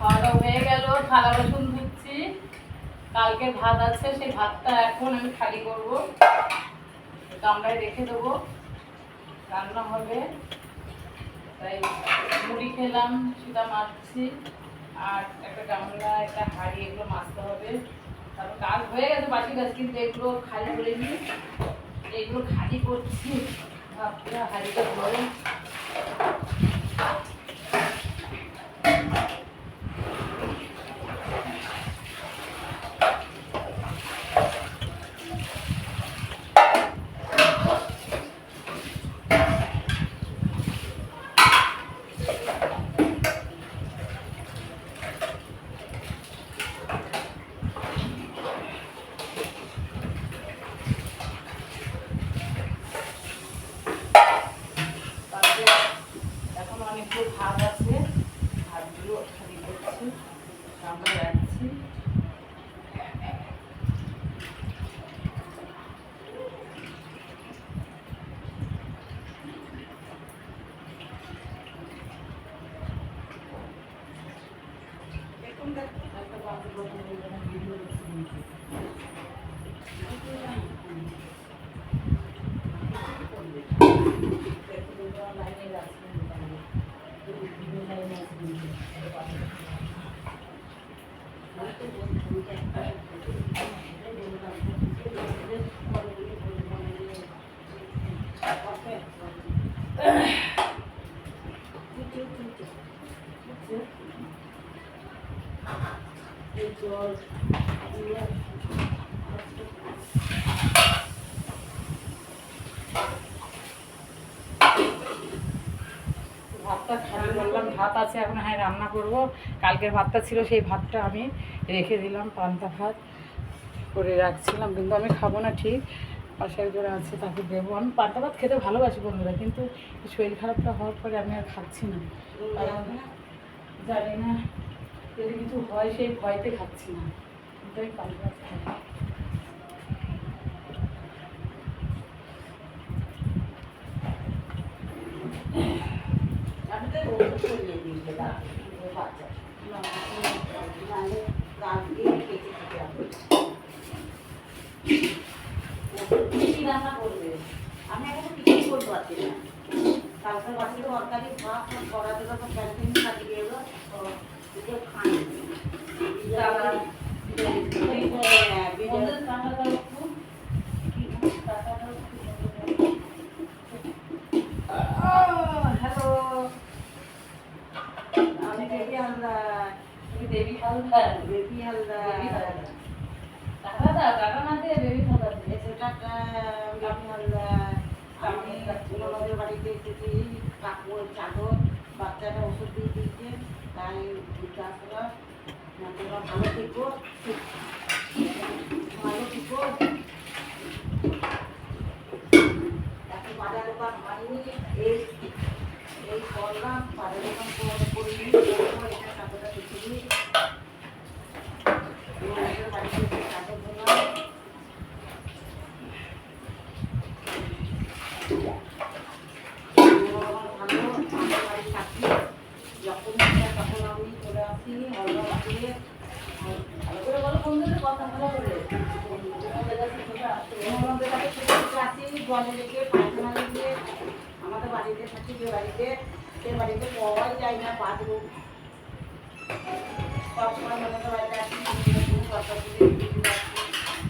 খাওয়া হয়ে গেল, থালা বাসন ধুচ্ছি। কালকে ভাত আছে, সেই ভাতটা এখন আমি খালি করবো, গামলায় রেখে দেবো, রান্না হবে। তাই মুড়ি খেলাম, সেটা মাছছি, আর একটা গামলা একটা হাঁড়ি এগুলো মাজতে হবে। তারপর কাজ হয়ে গেছে বাসি কাজ, কিন্তু এগুলো খালি করে নিই, এগুলো খালি করছি। ভাবছিলাম হাঁড়িটা ধরে অনেকগুলো ভাত আছে, ভাতগুলো খালি করছি, আমরা রাখছি। ভাতটা খালি করলাম, ভাত আছে এখন, হ্যাঁ রান্না করব। কালকের ভাতটা ছিল, সেই ভাতটা আমি রেখে দিলাম, পান্তা ভাত করে রাখছিলাম, কিন্তু আমি খাবো না। ঠিক পাশে একজন আছে, তাকে দেবো। আমি পান্তা ভাত খেতে ভালোবাসি বন্ধুরা, কিন্তু শরীর খারাপটা হওয়ার পরে আমি আর খাচ্ছি না, কারণ জানি না যদি কিছু হয়, সেই ভয়তে খাচ্ছি না, কিন্তু আমি পান্তা ভাত খাই। আমি এখন কিছু করতে পারছি না। কালকে বাড়িতে তরকারি ভাত করাতে যখন ক্যান্টিন খাটিয়ে গেলো, খাই আমি বেবি হালদার, দেবী হালদার, বেবি হালদার, টাকা দাও, টাকা না দিয়ে বেবি হালদার দিয়ে সেটা বেবি হালদার। আমি ওনাদের বাড়িতে এসেছি, কাপড় চাদর বাচ্চাটা ওষুধ দিয়ে দিয়েছে, তাই দিতে আসলাম। তোমরা ভালো থেকো, ভালো থেকো। এত বাজার দোকান হয়নি, এই করলাম, বাজার দোকান করিনি, এটা চাদরটা দেখে দিই। ওনাদের বাড়িতে এসে চাদর দিলাম। যখন তখন আমি চলে আসি, ভালো করে বলো বন্ধুদের কথা, ভালো করে আমাদের কাছে আসি, জলে রেখে পায়খানা রেখে আমাদের বাড়িতে থাকি, যে বাড়িতে সে বাড়িতে পাওয়াই যায় না বাথরুম। সবসময় আমাদের বাড়িতে আসি,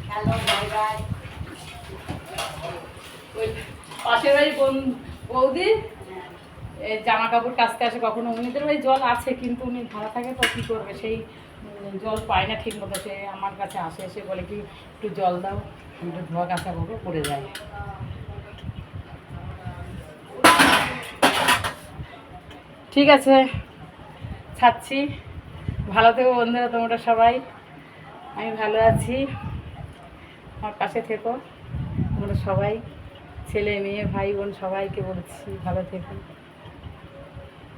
হ্যালো বাই বাই। ওই পাশের বাড়ি বৌদি জামা কাপড় কাচতে আসে কখনো, উনিদের ওই জল আছে, কিন্তু উনি ভাড়া থাকে তো কী করবে, সেই জল পায় না ঠিক মতো। সে আমার কাছে আসে, এসে বলে কি একটু জল দাও, একটু ধোয়া কাচা করবো, পড়ে যায়। ঠিক আছে, ছাড়ছি। ভালো থেকো বন্ধুরা তোমরা সবাই, আমি ভালো আছি, আমার পাশে থেকো তোমরা সবাই, ছেলে মেয়ে ভাই বোন সবাইকে বলছি ভালো থেকো।